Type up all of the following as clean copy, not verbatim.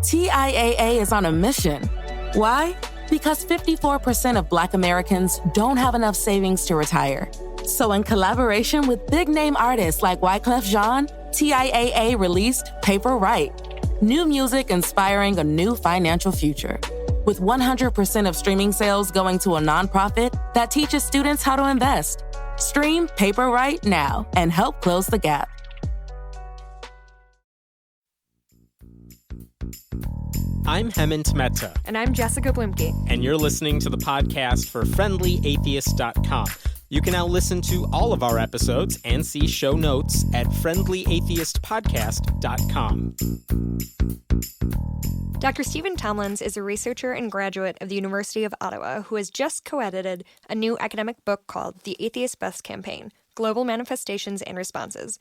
TIAA is on a mission. Why? Because 54% of Black Americans don't have enough savings to retire. So in collaboration with big-name artists like Wyclef Jean, TIAA released Paper Right, new music inspiring a new financial future. With 100% of streaming sales going to a nonprofit that teaches students how to invest. Stream Paper Right now and help close the gap. I'm Hemant Mehta. And I'm Jessica Blimke. And you're listening to the podcast for FriendlyAtheist.com. You can now listen to all of our episodes and see show notes at FriendlyAtheistPodcast.com. Dr. Stephen Tomlins is a researcher and graduate of the University of Ottawa who has just co-edited a new academic book called The Atheist Bus Campaign, Global Manifestations and Responses.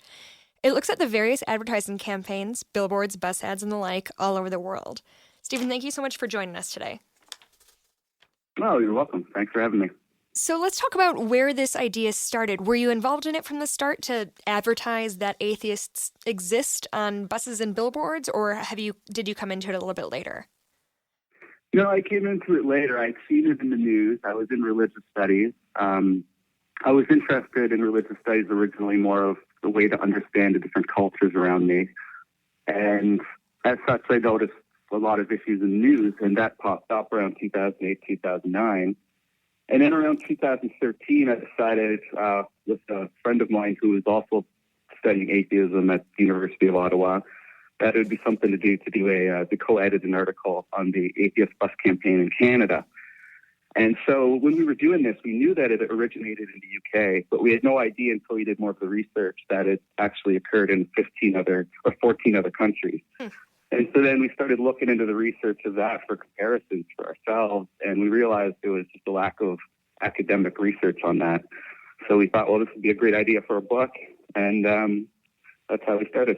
It looks at the various advertising campaigns, billboards, bus ads, and the like all over the world. Stephen, thank you so much for joining us today. Oh, you're welcome. Thanks for having me. So let's talk about where this idea started. Were you involved in it from the start to advertise that atheists exist on buses and billboards, or did you come into it a little bit later? No, I came into it later. I'd seen it in the news. I was in religious studies. I was interested in religious studies originally, more of the way to understand the different cultures around me. And as such, I noticed a lot of issues in the news, and that popped up around 2008, 2009. And then around 2013, I decided with a friend of mine who was also studying atheism at the University of Ottawa, that it would be something to co-edit an article on the Atheist Bus Campaign in Canada. And so when we were doing this, we knew that it originated in the UK, but we had no idea until we did more of the research that it actually occurred in 14 other countries. And so then we started looking into the research of that for comparisons for ourselves, and we realized there was just a lack of academic research on that. So we thought, well, this would be a great idea for a book, and that's how we started.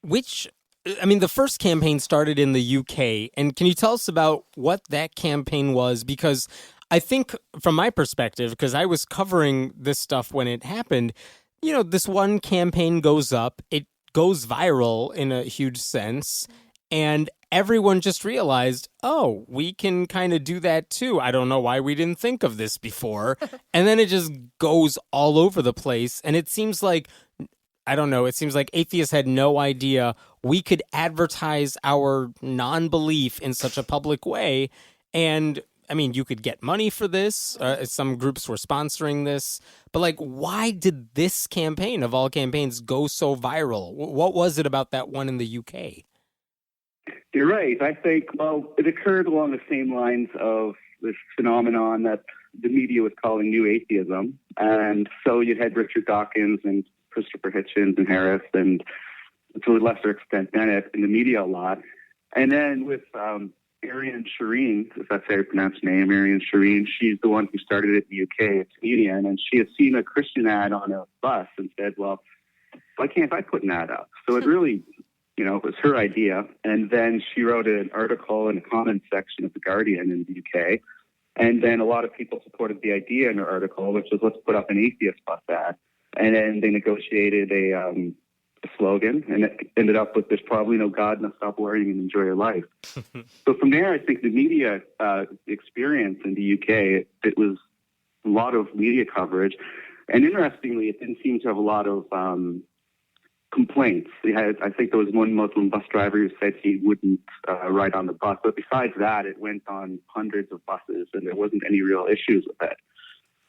The first campaign started in the UK, and can you tell us about what that campaign was? Because I think, from my perspective, because I was covering this stuff when it happened, this one campaign goes up, it goes viral in a huge sense, and everyone just realized, oh, we can kind of do that too. I don't know why we didn't think of this before. And then it just goes all over the place, and it seems like atheists had no idea we could advertise our non-belief in such a public way. And you could get money for this. Some groups were sponsoring this. But, why did this campaign, of all campaigns, go so viral? What was it about that one in the UK? You're right. I think, it occurred along the same lines of this phenomenon that the media was calling New Atheism. And so you had Richard Dawkins and Christopher Hitchens and Harris, and to a lesser extent Bennett in the media a lot. And then with Arian Shireen, if that's how you pronounce her name, Arian Shireen, she's the one who started it in the UK, a comedian, and she had seen a Christian ad on a bus and said, well, why can't I put an ad up? So it really, it was her idea. And then she wrote an article in the comments section of The Guardian in the UK. And then a lot of people supported the idea in her article, which was, let's put up an atheist bus ad. And then they negotiated a slogan, and it ended up with, there's probably no God, now stop worrying and enjoy your life. So from there, I think the media experience in the UK, it was a lot of media coverage. And interestingly, it didn't seem to have a lot of complaints. I think there was one Muslim bus driver who said he wouldn't ride on the bus. But besides that, it went on hundreds of buses, and there wasn't any real issues with it.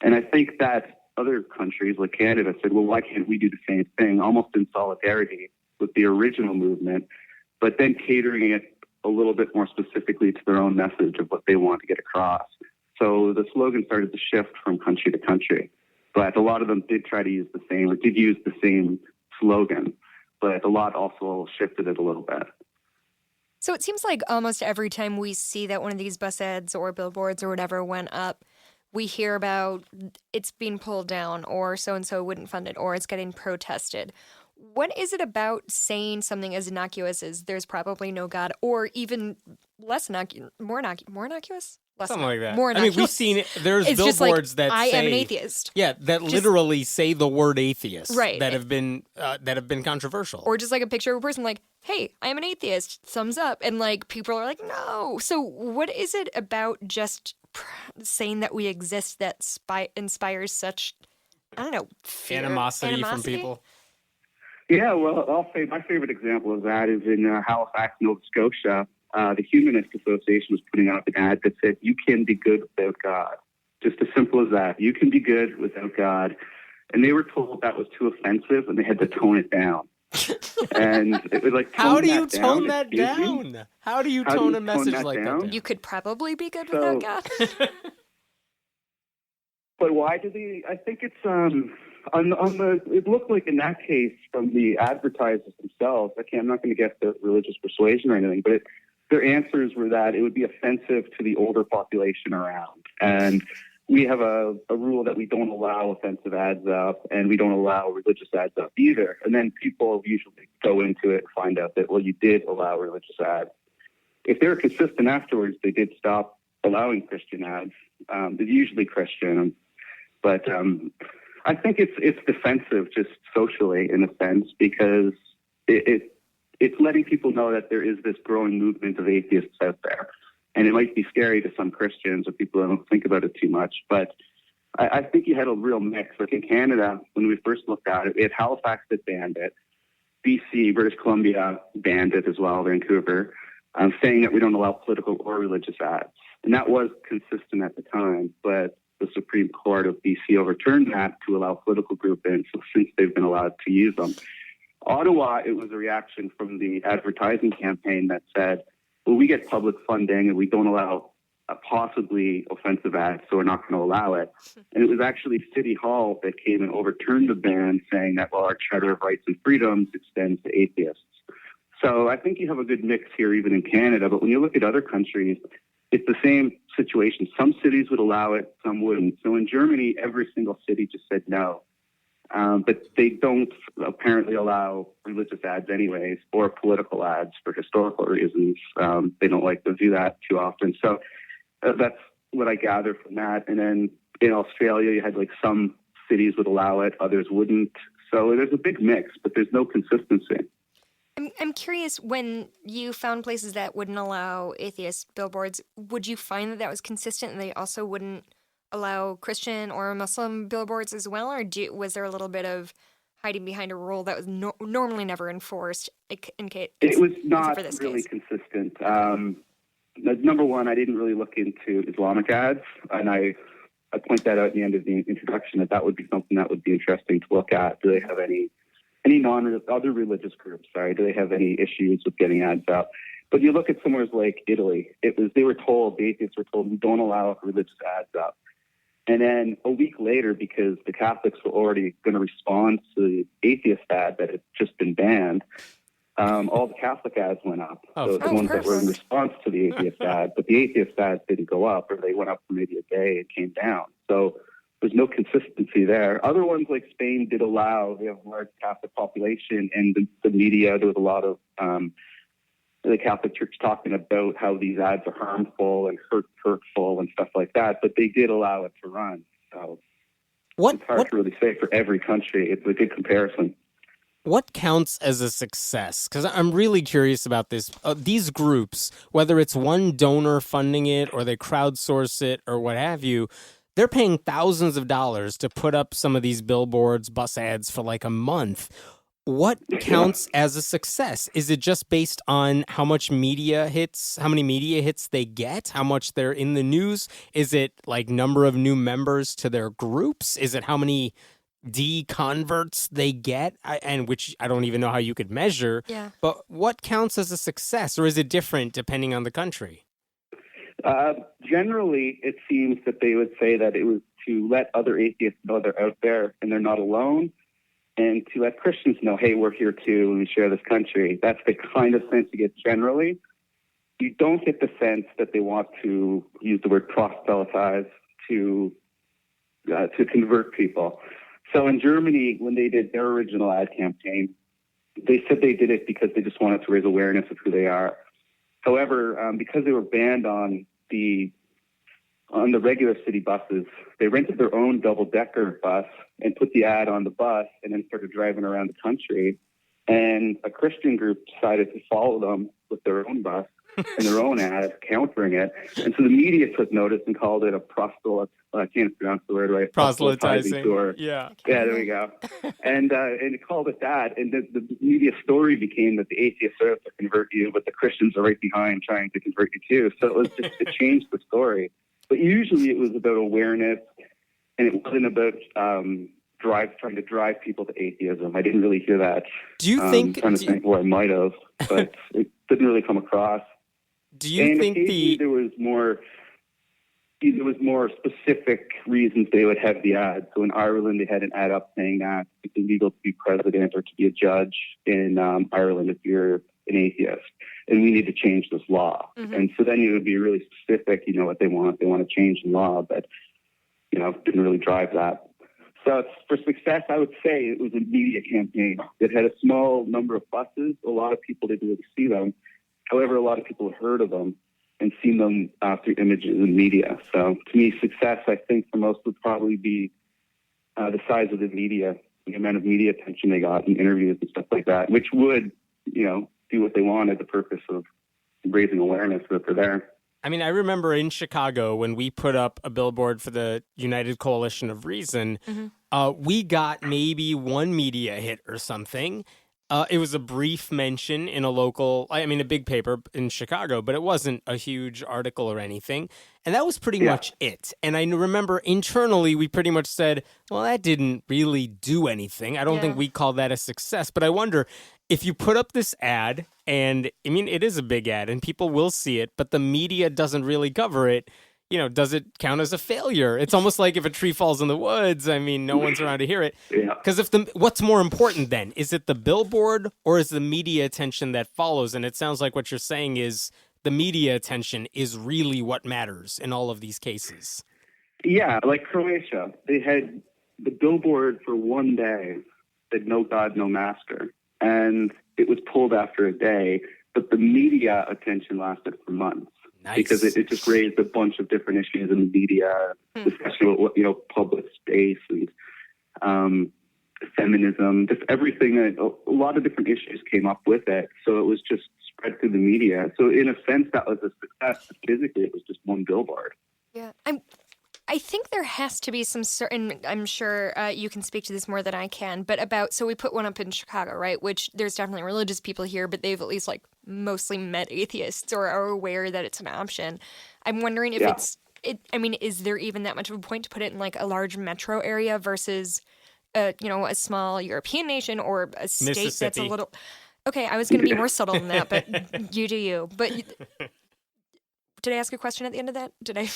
And I think that other countries like Canada said, well, why can't we do the same thing, almost in solidarity with the original movement, but then catering it a little bit more specifically to their own message of what they want to get across. So the slogan started to shift from country to country, but a lot of them did try to use the same slogan, but a lot also shifted it a little bit. So it seems like almost every time we see that one of these bus ads or billboards or whatever went up, we hear about it's being pulled down, or so-and-so wouldn't fund it, or it's getting protested. What is it about saying something as innocuous as there's probably no God, or even more innocuous? less Something like that. more I mean, we've innocuous. seen there's It's just like, billboards that I say am an atheist. Yeah, that literally say the word atheist. Right. That have been controversial. Or just like a picture of a person like, hey, I am an atheist, thumbs up. And like people are like, no. So what is it about just saying that we exist that inspires such, I don't know, fear? Animosity from people. Yeah, well, I'll say my favorite example of that is in Halifax, Nova Scotia. The Humanist Association was putting out an ad that said, you can be good without God. Just as simple as that. You can be good without God. And they were told that was too offensive, and they had to tone it down. And it was like, how do you tone that down? How do you tone a message like that down? You could probably be good without God. But why do they? I think it's it looked like in that case from the advertisers themselves. I'm not going to get the religious persuasion or anything, but their answers were that it would be offensive to the older population around, and we have a rule that we don't allow offensive ads up, and we don't allow religious ads up either. And then people usually go into it and find out that, well, you did allow religious ads. If they were consistent afterwards, they did stop allowing Christian ads. They're usually Christian, but I think it's defensive just socially in a sense, because it's letting people know that there is this growing movement of atheists out there. And it might be scary to some Christians or people that don't think about it too much. But I think you had a real mix. Like in Canada, when we first looked at it, we had Halifax that banned it. BC, British Columbia banned it as well, Vancouver, saying that we don't allow political or religious ads. And that was consistent at the time. But the Supreme Court of BC overturned that to allow political groupings, so since they've been allowed to use them. Ottawa, it was a reaction from the advertising campaign that said, well, we get public funding and we don't allow possibly offensive ads, so we're not going to allow it. And it was actually City Hall that came and overturned the ban, saying that, well, our Charter of Rights and Freedoms extends to atheists. So I think you have a good mix here, even in Canada. But when you look at other countries, it's the same situation. Some cities would allow it, some wouldn't. So in Germany, every single city just said no. But they don't apparently allow religious ads anyways, or political ads for historical reasons. They don't like to do that too often. So that's what I gather from that. And then in Australia, you had like some cities would allow it, others wouldn't. So there's a big mix, but there's no consistency. I'm curious, when you found places that wouldn't allow atheist billboards, would you find that was consistent and they also wouldn't allow Christian or Muslim billboards as well? Or was there a little bit of hiding behind a rule that was normally never enforced in case? It was not really consistent. Number one, I didn't really look into Islamic ads, and I point that out at the end of the introduction that would be something that would be interesting to look at. Do they have any other religious groups? Do they have any issues with getting ads out? But you look at somewhere like Italy, the atheists were told, we don't allow religious ads up. And then a week later, because the Catholics were already going to respond to the atheist ad that had just been banned, all the Catholic ads went up. So the ones that were in response to the atheist ad, but the atheist ads didn't go up, or they went up for maybe a day and came down. So there's no consistency there. Other ones like Spain did allow, they have a large Catholic population, and the media, there was a lot of the Catholic Church talking about how these ads are harmful and hurtful and stuff like that, but they did allow it to run. So it's hard to really say for every country. It's a good comparison. What counts as a success? Because I'm really curious about this. These groups, whether it's one donor funding it or they crowdsource it or what have you, they're paying thousands of dollars to put up some of these billboards, bus ads for like a month. What counts as a success? Is it just based on how much media hits, how many media hits they get, how much they're in the news? Is it like number of new members to their groups? Is it how many converts they get? And which I don't even know how you could measure. Yeah. But what counts as a success, or is it different depending on the country? Generally, it seems that they would say that it was to let other atheists know they're out there and they're not alone, and to let Christians know, hey, we're here too, and we share this country. That's the kind of sense you get generally. You don't get the sense that they want to use the word proselytize to convert people. So in Germany, when they did their original ad campaign, they said they did it because they just wanted to raise awareness of who they are. However, because they were banned on the on the regular city buses, they rented their own double-decker bus and put the ad on the bus and then started driving around the country. And a Christian group decided to follow them with their own bus and their own ad, countering it. And so the media took notice and called it a I can't pronounce the word right. Proselytizing. Tour. Yeah, there we go. And it called it that. And the media story became that the atheists are out to convert you, but the Christians are right behind trying to convert you too. So it changed the story. But usually it was about awareness, and it wasn't about trying to drive people to atheism. I didn't really hear that. Do you think? I'm trying to think where I might have, but it didn't really come across. Do you think there was more specific reasons they would have the ad? So in Ireland, they had an ad up saying that it's illegal to be president or to be a judge in Ireland if you're an atheist, and we need to change this law. Mm-hmm. And so then it would be really specific, what they want. They want to change the law, but, didn't really drive that. So for success, I would say it was a media campaign. It had a small number of buses. A lot of people didn't really see them. However, a lot of people have heard of them and seen them through images and media. So to me, success, I think, for most would probably be the size of the media, the amount of media attention they got in interviews and stuff like that, which would, do what they wanted, the purpose of raising awareness that they're there. I mean, I remember in Chicago when we put up a billboard for the United Coalition of Reason, we got maybe one media hit or something. It was a brief mention in a big paper in Chicago, but it wasn't a huge article or anything. And that was pretty much it. And I remember internally, we pretty much said, well, that didn't really do anything. I don't think we call that a success. But I wonder if you put up this ad, and I mean, it is a big ad and people will see it, but the media doesn't really cover it. Does it count as a failure? It's almost like if a tree falls in the woods, I mean, no one's around to hear it. Because what's more important then? Is it the billboard or is the media attention that follows? And it sounds like what you're saying is the media attention is really what matters in all of these cases. Yeah, like Croatia, they had the billboard for one day that no God, no master. And it was pulled after a day, but the media attention lasted for months. Nice. Because it just raised a bunch of different issues in the media, especially with, public space and feminism, just everything. A lot of different issues came up with it. So it was just spread through the media. So in a sense, that was a success. Physically, it was just one billboard. Yeah. I think there has to be some certain, I'm sure you can speak to this more than I can, but so we put one up in Chicago, right? Which there's definitely religious people here, but they've at least mostly met atheists or are aware that it's an option. I'm wondering if is there even that much of a point to put it in a large metro area versus, a small European nation or a state that's a little, okay, I was going to be more subtle than that, but you do you. But did I ask a question at the end of that? I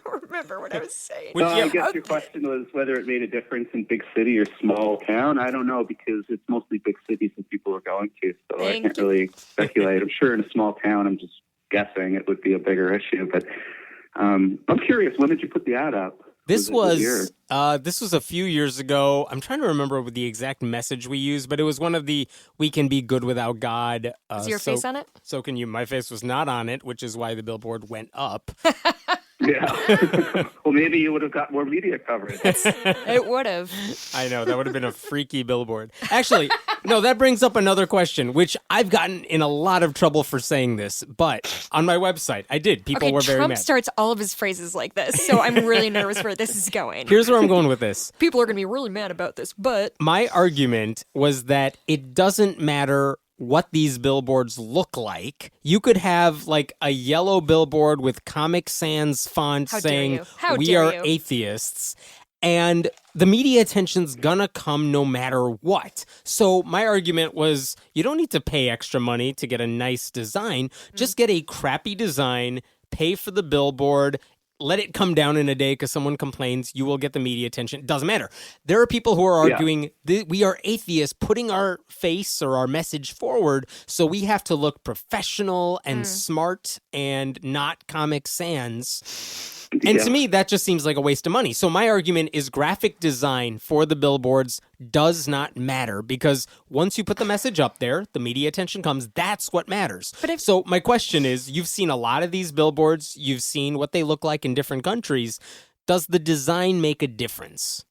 don't remember what I was saying. I guess your question was whether it made a difference in big city or small town. I don't know, because it's mostly big cities that people are going to, so I can't really speculate. I'm sure in a small town, I'm just guessing it would be a bigger issue. But I'm curious, when did you put the ad up? This was a few years ago. I'm trying to remember the exact message we used, but it was one of the "We can be good without God." Was your face on it? So can you? My face was not on it, which is why the billboard went up. Yeah. Well, maybe you would have got more media coverage. It would have. I know. That would have been a freaky billboard. Actually, no, that brings up another question, which I've gotten in a lot of trouble for saying this, but on my website, I did. People were very mad. Trump starts all of his phrases like this, so I'm really nervous where this is going. Here's where I'm going with this. People are going to be really mad about this, but... My argument was that it doesn't matter what these billboards look like. You could have a yellow billboard with Comic Sans font saying, "We are atheists." And the media attention's gonna come no matter what. So my argument was, you don't need to pay extra money to get a nice design. Just get a crappy design, pay for the billboard, let it come down in a day because someone complains, you will get the media attention. It doesn't matter. There are people who are arguing we are atheists, putting our face or our message forward, so we have to look professional and smart and not Comic Sans. And to me, that just seems like a waste of money. So my argument is graphic design for the billboards does not matter because once you put the message up there, the media attention comes. That's what matters. So my question is, you've seen a lot of these billboards. You've seen what they look like in different countries. Does the design make a difference?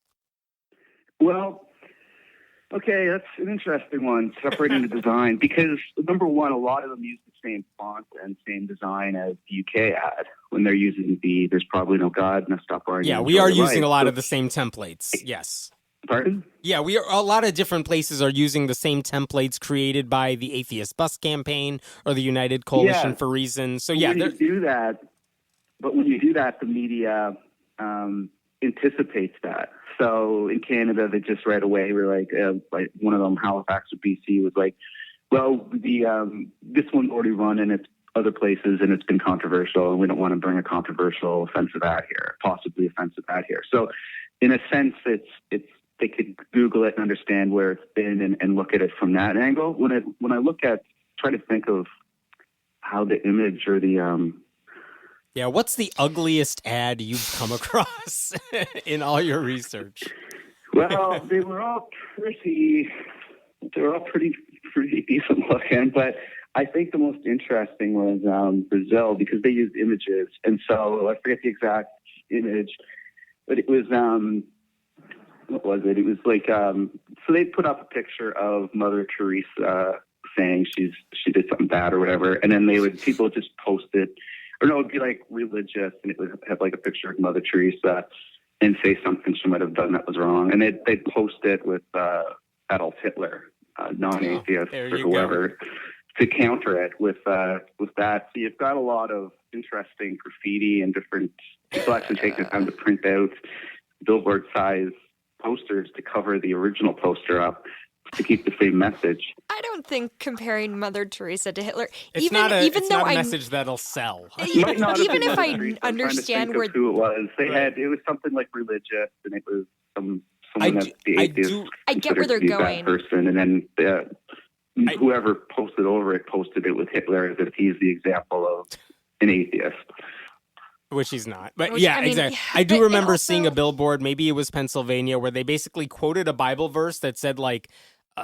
Well, okay, that's an interesting one, separating the design, because number one, a lot of them use the same font and same design as the UK ad when they're using the "There's probably no God" and "Stop Worrying." Yeah, we are using a lot of the same templates. Yes. Pardon? Yeah, a lot of different places are using the same templates created by the Atheist Bus Campaign or the United Coalition for Reason. So yeah, when you do that, the media anticipates that. So in Canada, they just right away were like one of them, Halifax or BC, was like, well, this one's already run in its other places and it's been controversial, and we don't want to bring a controversial, offensive ad here, possibly offensive ad here. So in a sense, it's they could Google it and understand where it's been and look at it from that angle. When I try to think of how the image or the yeah, what's the ugliest ad you've come across in all your research? Well, they were all pretty decent looking, but I think the most interesting was Brazil, because they used images, and so I forget the exact image, but it was what was it? It was like so they put up a picture of Mother Teresa saying she did something bad or whatever, and then people would just post it. Or no, it would be like religious, and it would have like a picture of Mother Teresa and say something she might have done that was wrong. And they'd post it with Adolf Hitler, non-atheist or whoever, to counter it with that. So you've got a lot of interesting graffiti and different people actually take the time to print out billboard-size posters to cover the original poster up to keep the same message. I don't think comparing Mother Teresa to Hitler, it's not a message that'll sell. Even if I understand where who it was, it was something like religious, and it was someone that the atheist I get where they're going. Person, and then whoever posted it with Hitler as if he's the example of an atheist. Which he's not. But exactly. I do remember seeing a billboard, maybe it was Pennsylvania, where they basically quoted a Bible verse that said, like,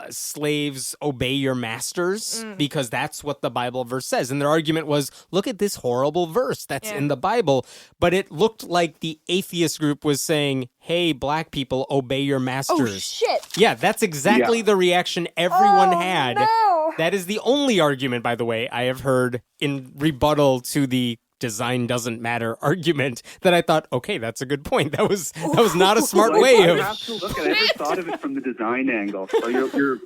slaves obey your masters, because that's what the Bible verse says. And their argument was, look at this horrible verse that's in the Bible. But it looked like the atheist group was saying, hey, black people, obey your masters. Oh, shit. Yeah, that's exactly the reaction everyone had. No. That is the only argument, by the way, I have heard in rebuttal to the design doesn't matter argument that I thought, okay, that's a good point. That was not a smart way of. I never thought of it from the design angle. So you're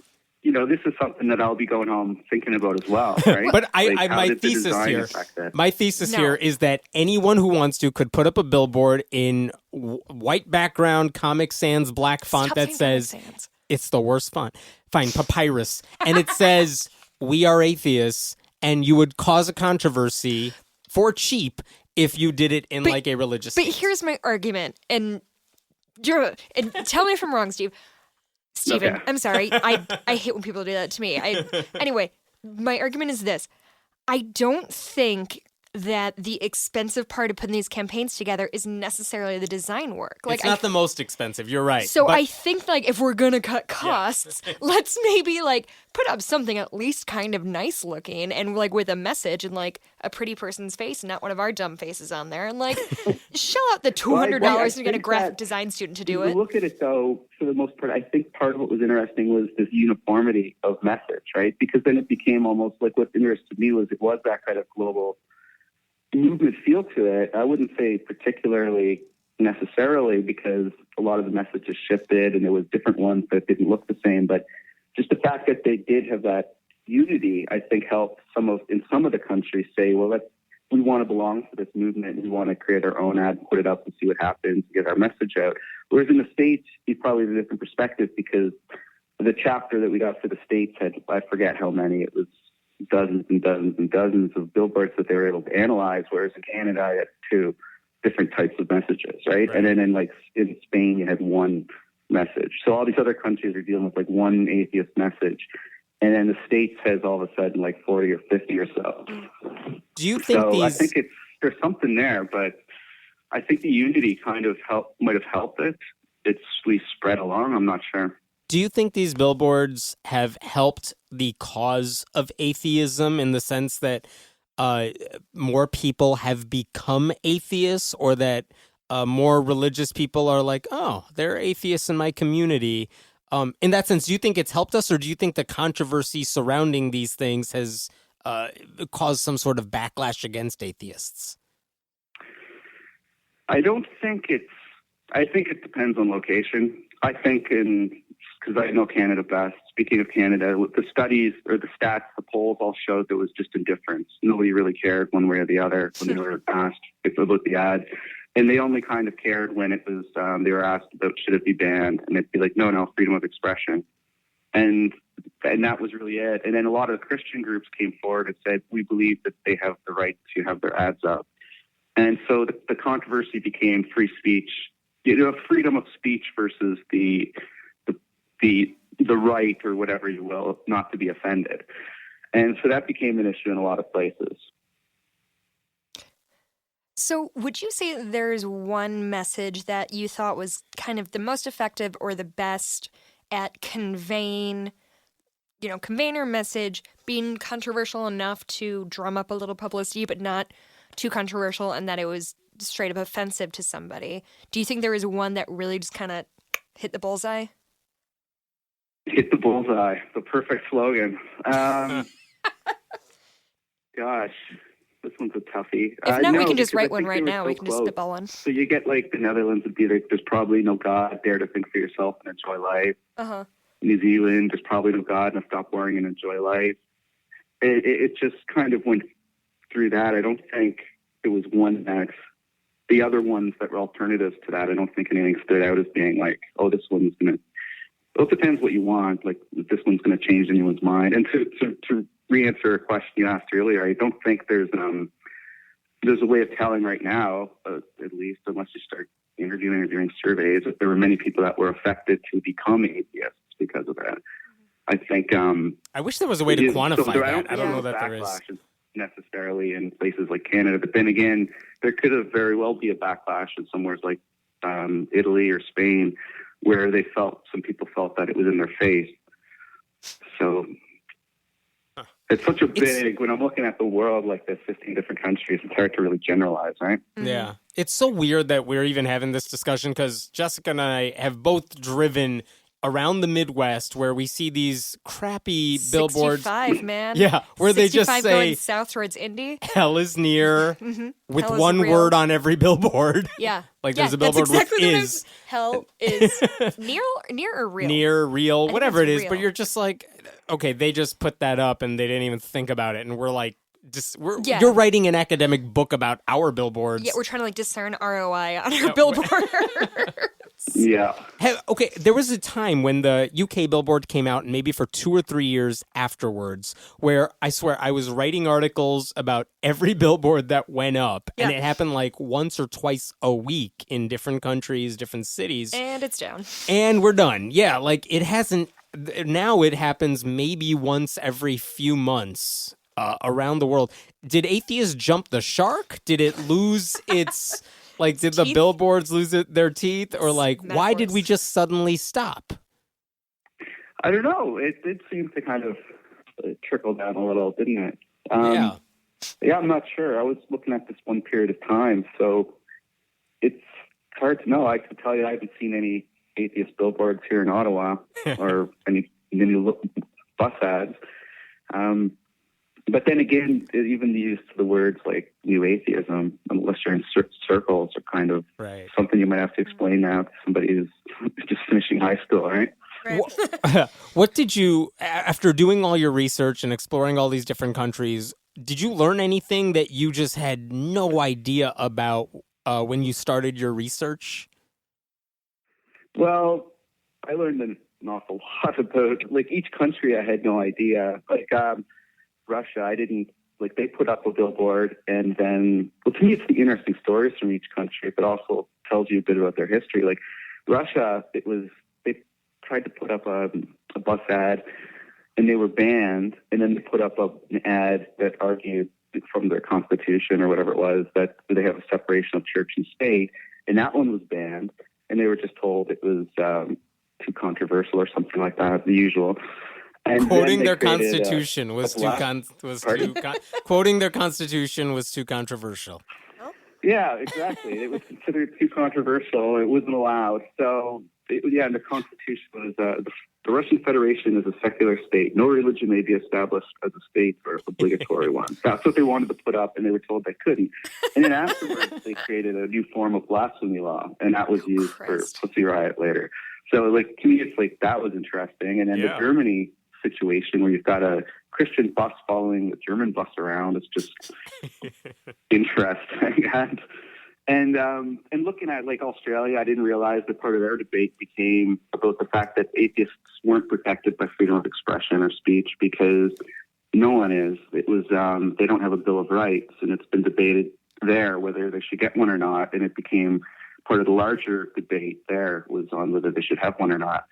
this is something that I'll be going home thinking about as well, right? But my thesis here is that anyone who wants to could put up a billboard in white background, Comic Sans black font that says it's the worst font. Fine, papyrus, and it says "We are atheists," and you would cause a controversy for cheap if you did it in like a religious But here's my argument, and tell me if I'm wrong, Stephen, okay. I'm sorry. I hate when people do that to me. Anyway, my argument is this. I don't think that the expensive part of putting these campaigns together is necessarily the design work. Like, it's not the most expensive. You're right. So I think, like, if we're going to cut costs, let's maybe, like, put up something at least kind of nice looking and, like, with a message and, like, a pretty person's face and not one of our dumb faces on there. And, like, shell out the $200 and get a graphic design student to do it. Look at it, though, for the most part, I think part of what was interesting was this uniformity of message, right? Because then it became almost like what interested me was it was that kind of global movement feel to it. I wouldn't say particularly necessarily, because a lot of the messages shifted and there was different ones that didn't look the same, but just the fact that they did have that unity, I think, helped in some of the countries say, well, we want to belong to this movement and we want to create our own ad, put it up and see what happens, get our message out. Whereas in the States, you probably have a different perspective, because the chapter that we got for the States had, I forget how many, it was dozens and dozens and dozens of billboards that they were able to analyze, whereas in Canada, I had 2 different types of messages, right? And then in Spain, you had one message. So all these other countries are dealing with like one atheist message. And then the States has all of a sudden like 40 or 50 or so. Do you think I think there's something there, but I think the unity kind of might have helped it. It's at least spread along. I'm not sure. Do you think these billboards have helped the cause of atheism in the sense that more people have become atheists, or that more religious people are like, oh, they're atheists in my community? In that sense, do you think it's helped us, or do you think the controversy surrounding these things has caused some sort of backlash against atheists? I think it depends on location. I think because I know Canada best, speaking of Canada, the studies or the stats, the polls all showed there was just indifference. Nobody really cared one way or the other when they were asked about the ads. And they only kind of cared when it was, they were asked about should it be banned. And they'd be like, no, freedom of expression. And that was really it. And then a lot of Christian groups came forward and said, we believe that they have the right to have their ads up. And so the controversy became free speech, freedom of speech versus the right, or whatever you will, not to be offended. And so that became an issue in a lot of places. So would you say there's one message that you thought was kind of the most effective or the best at conveying your message, being controversial enough to drum up a little publicity, but not too controversial, and that it was straight up offensive to somebody? Do you think there was one that really just kind of hit the bullseye? Hit the bullseye, the perfect slogan. Gosh, this one's a toughie. If not, we can just write one right now. We can just spitball one. So you get like the Netherlands would be like, there's probably no God, dare to think for yourself and enjoy life. Uh-huh. New Zealand, there's probably no God, and stop worrying and enjoy life. It just kind of went through that. I don't think it was one that the other ones that were alternatives to that. I don't think anything stood out as being like, oh, this one's going to, well, it depends what you want. Like, this one's going to change anyone's mind. And to re-answer a question you asked earlier, I don't think there's a way of telling right now, at least, unless you start interviewing or doing surveys, that there were many people that were affected to become atheists because of that. I think. I wish there was a way to quantify that. I don't know that there is necessarily in places like Canada, but then again, there could have very well be a backlash in somewhere like Italy or Spain, where some people felt that it was in their face. So it's such a when I'm looking at the world like this, 15 different countries, it's hard to really generalize, right? Yeah. It's so weird that we're even having this discussion, because Jessica and I have both driven around the Midwest where we see these crappy billboards. 65, man. Yeah, where they just say going south towards Indy. Hell is near, with Hell is one real. word on every billboard. Yeah. Like there's a billboard that's exactly with is. Hell is near or real? Near, real, whatever it is. real. But you're just like, okay, they just put that up and they didn't even think about it. And we're like, you're writing an academic book about our billboards. Yeah, we're trying to like discern ROI on our billboards. Yeah. Okay, there was a time when the UK billboard came out, and maybe for 2 or 3 years afterwards, where I swear I was writing articles about every billboard that went up, and it happened like once or twice a week in different countries, different cities. And it's down. And we're done. Yeah, like it hasn't. Now it happens maybe once every few months around the world. Did atheists jump the shark? Did it lose its... Like, did the billboards lose their teeth? Or, like, why did we just suddenly stop? I don't know. It did seem to kind of trickle down a little, didn't it? Yeah, I'm not sure. I was looking at this one period of time, so it's hard to know. I could tell you I haven't seen any atheist billboards here in Ottawa or any bus ads. But then again, even the use of the words like new atheism, unless you're in circles, are kind of something you might have to explain now to somebody who's just finishing high school, right? What did you, after doing all your research and exploring all these different countries, did you learn anything that you just had no idea about when you started your research? Well, I learned an awful lot about, like, each country I had no idea. Like, Russia, I didn't, like, they put up a billboard, and then, well, to me, it's the interesting stories from each country, but also tells you a bit about their history. Like, Russia, they tried to put up a bus ad, and they were banned, and then they put up an ad that argued from their constitution or whatever it was, that they have a separation of church and state. And that one was banned. And they were just told it was too controversial or something like that, the usual. And quoting their constitution was quoting their constitution was too controversial. Yeah, exactly. It was considered too controversial. It wasn't allowed. So, and the Constitution was the Russian Federation is a secular state. No religion may be established as a state or an obligatory one. That's what they wanted to put up, and they were told they couldn't. And then afterwards, they created a new form of blasphemy law, and that was used for Pussy Riot later. So, like, to me, it's like that was interesting. And then the Germany situation where you've got a Christian bus following the German bus around is just interesting. And looking at like Australia, I didn't realize that part of their debate became about the fact that atheists weren't protected by freedom of expression or speech, because no one is. It was they don't have a Bill of Rights, and it's been debated there whether they should get one or not. And it became part of the larger debate there was on whether they should have one or not.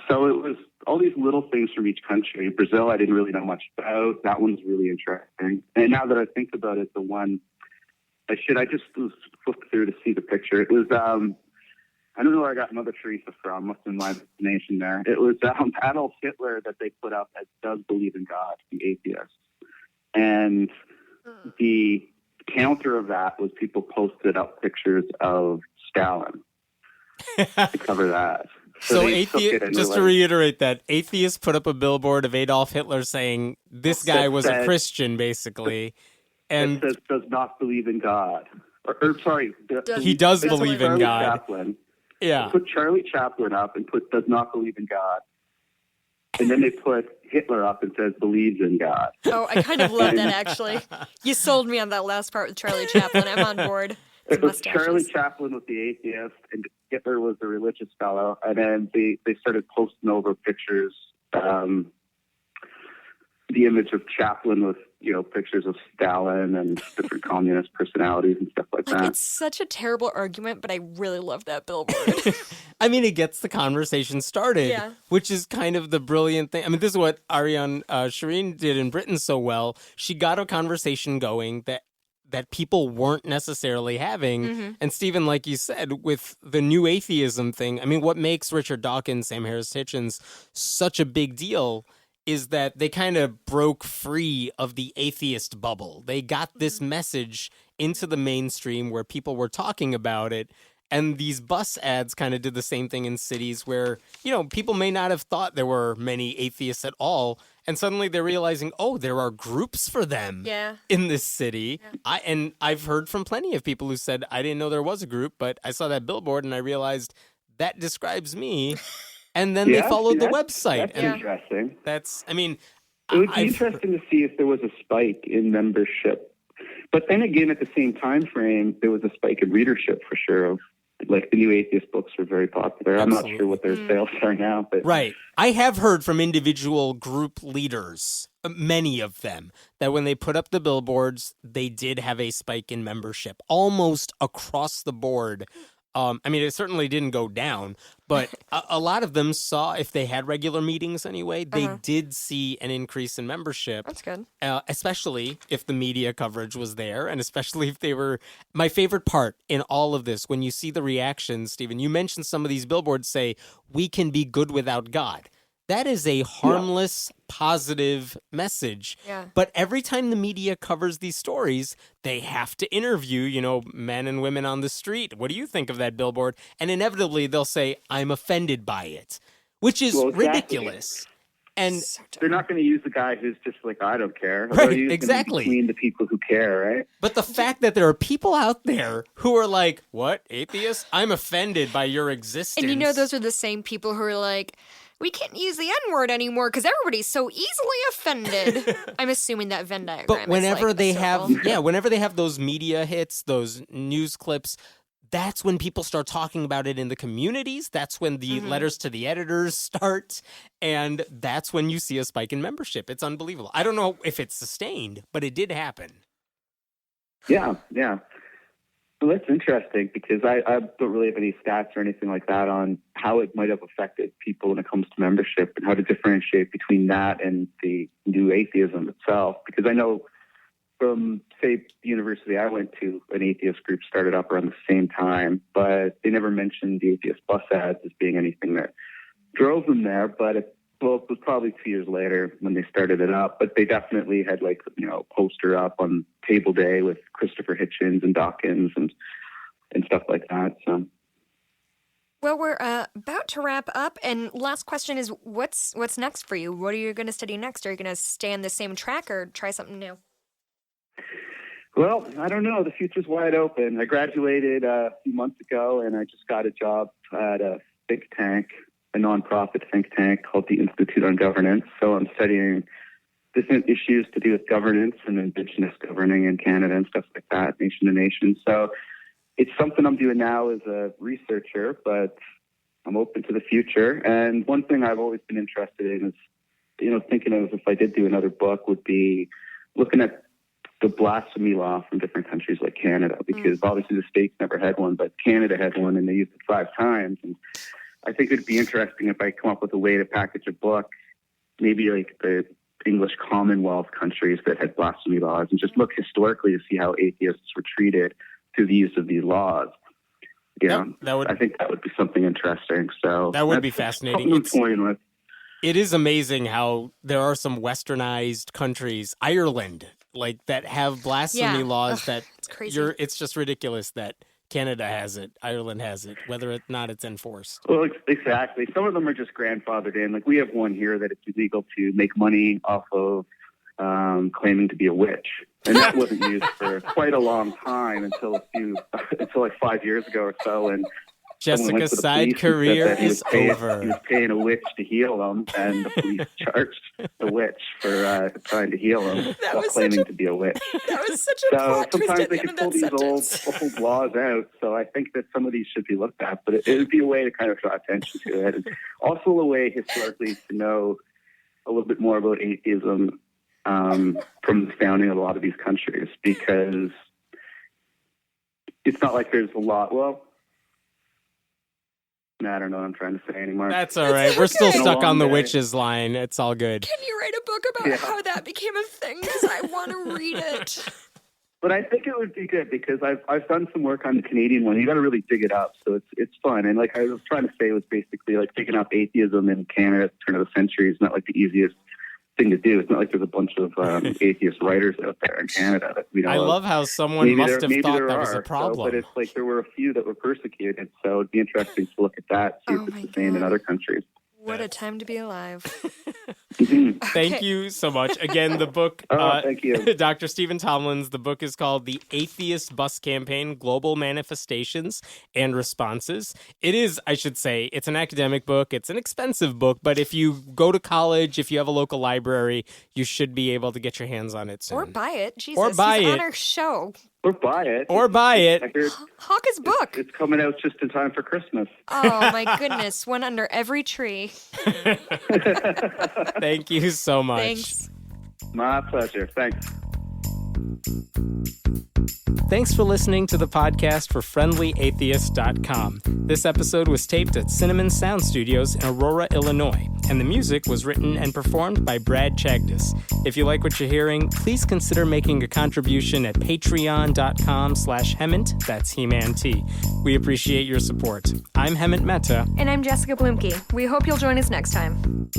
So it was all these little things from each country. Brazil, I didn't really know much about. That one's really interesting. And now that I think about it, the one I just was flipped through to see the picture. It was, I don't know where I got Mother Teresa from. Must have been my imagination there. It was Adolf Hitler that they put up as does believe in God, the atheist. And the counter of that was people posted up pictures of Stalin to cover that. So just to reiterate that, atheists put up a billboard of Adolf Hitler saying this guy was a Christian, basically. And it says, does not believe in God. He does believe in God. Chaplin. Yeah. They put Charlie Chaplin up and put does not believe in God. And then they put Hitler up and says believes in God. Oh, I kind of love that, actually. You sold me on that last part with Charlie Chaplin. I'm on board. It was Charlie Chaplin was the atheist, and Hitler was the religious fellow. And then they started posting over pictures, the image of Chaplin with, pictures of Stalin and different communist personalities and stuff like that. It's such a terrible argument, but I really love that billboard. I mean, it gets the conversation started, which is kind of the brilliant thing. I mean, this is what Ariane Shireen did in Britain so well. She got a conversation going that people weren't necessarily having. Mm-hmm. And Stephen, like you said, with the new atheism thing, I mean, what makes Richard Dawkins, Sam Harris Hitchens such a big deal is that they kind of broke free of the atheist bubble. They got this message into the mainstream where people were talking about it. And these bus ads kind of did the same thing in cities where, people may not have thought there were many atheists at all. And suddenly they're realizing, oh, there are groups for them in this city. Yeah. I've heard from plenty of people who said, I didn't know there was a group, but I saw that billboard and I realized that describes me. And then they followed the website. That's interesting. It would be interesting to see if there was a spike in membership. But then again, at the same time frame, there was a spike in readership for sure. Like the new atheist books were very popular. Absolutely. I'm not sure what their sales are now. But right. I have heard from individual group leaders, many of them, that when they put up the billboards, they did have a spike in membership almost across the board. It certainly didn't go down, but a lot of them saw, if they had regular meetings anyway, they did see an increase in membership. That's good. Especially if the media coverage was there, and especially if they were... My favorite part in all of this, when you see the reactions, Stephen, you mentioned some of these billboards say, we can be good without God. That is a harmless, positive message. Yeah. But every time the media covers these stories, they have to interview, men and women on the street. What do you think of that billboard? And inevitably, they'll say, I'm offended by it, which is ridiculous. And they're not going to use the guy who's just like, I don't care. Right, exactly. Between the people who care, right? But the fact that there are people out there who are like, what, atheist? I'm offended by your existence. And those are the same people who are like, we can't use the N-word anymore because everybody's so easily offended. I'm assuming that Venn diagram but whenever is they whenever they have those media hits, those news clips, that's when people start talking about it in the communities. That's when the letters to the editors start. And that's when you see a spike in membership. It's unbelievable. I don't know if it's sustained, but it did happen. Yeah. Well, that's interesting because I don't really have any stats or anything like that on how it might have affected people when it comes to membership and how to differentiate between that and the new atheism itself. Because I know from, say, the university I went to, an atheist group started up around the same time, but they never mentioned the Atheist Bus ads as being anything that drove them there. But it was probably 2 years later when they started it up. But they definitely had, like, you know, a poster up on table day with Christopher Hitchens and Dawkins and stuff like that. So. Well, we're about to wrap up, and last question is, what's next for you? What are you going to study next? Are you going to stay on the same track or try something new? Well, I don't know. The future's wide open. I graduated a few months ago, and I just got a job at a think tank, a nonprofit think tank called the Institute on Governance. So I'm studying different issues to do with governance and Indigenous governing in Canada and stuff like that, nation to nation. So it's something I'm doing now as a researcher, but I'm open to the future. And one thing I've always been interested in is, you know, thinking of if I did do another book would be looking at the blasphemy law from different countries like Canada, because obviously the States never had one, but Canada had one and they used it 5 times. And I think it'd be interesting if I come up with a way to package a book, maybe like the English Commonwealth countries that had blasphemy laws, and just look historically to see how atheists were treated through the use of these laws. Yeah, I think that would be something interesting. So that would be fascinating. It is amazing how there are some westernized countries, Ireland, like that have blasphemy laws that it's crazy. It's just ridiculous that Canada has it, Ireland has it, whether or not it's enforced. Well, exactly. Some of them are just grandfathered in. Like we have one here that it's illegal to make money off of claiming to be a witch. And that wasn't used for quite a long time until like 5 years ago or so. And Jessica's side career is over. He was paying a witch to heal him, and the police charged the witch for trying to heal him while claiming to be a witch. That was such a plot twist. Sometimes they can pull these old laws out. So I think that some of these should be looked at, but it would be a way to kind of draw attention to it. And also a way historically to know a little bit more about atheism from the founding of a lot of these countries, because it's not like there's a lot. Well, I don't know what I'm trying to say anymore. That's all right. We're still stuck on the witches line. It's all good. Can you write a book about how that became a thing? Because I want to read it. But I think it would be good because I've done some work on the Canadian one. You got to really dig it up, so it's fun. And like I was trying to say, it was basically like picking up atheism in Canada at the turn of the century is not like the easiest thing to do. It's not like there's a bunch of atheist writers out there in Canada that we know. I love how someone must have thought that was a problem. But it's like there were a few that were persecuted, so it'd be interesting to look at that, see if it's the same in other countries. What a time to be alive. Thank you so much. Again, the book, thank you. Dr. Stephen Tomlins, the book is called The Atheist Bus Campaign, Global Manifestations and Responses. It is, I should say, it's an academic book. It's an expensive book, but if you go to college, if you have a local library, you should be able to get your hands on it soon. Or buy it. Jesus, or buy he's it. On our show. Or buy it. I heard hawk his book. It's coming out just in time for Christmas. Oh, my goodness. One under every tree. Thank you so much. Thanks. My pleasure. Thanks. Thanks for listening to the podcast for FriendlyAtheist.com. This episode was taped at Cinnamon Sound Studios in Aurora, Illinois, and the music was written and performed by Brad Chagdis. If you like what you're hearing, please consider making a contribution at patreon.com/Hemant, that's He-Man T. We appreciate your support. I'm Hemant Mehta. And I'm Jessica Blumke. We hope you'll join us next time.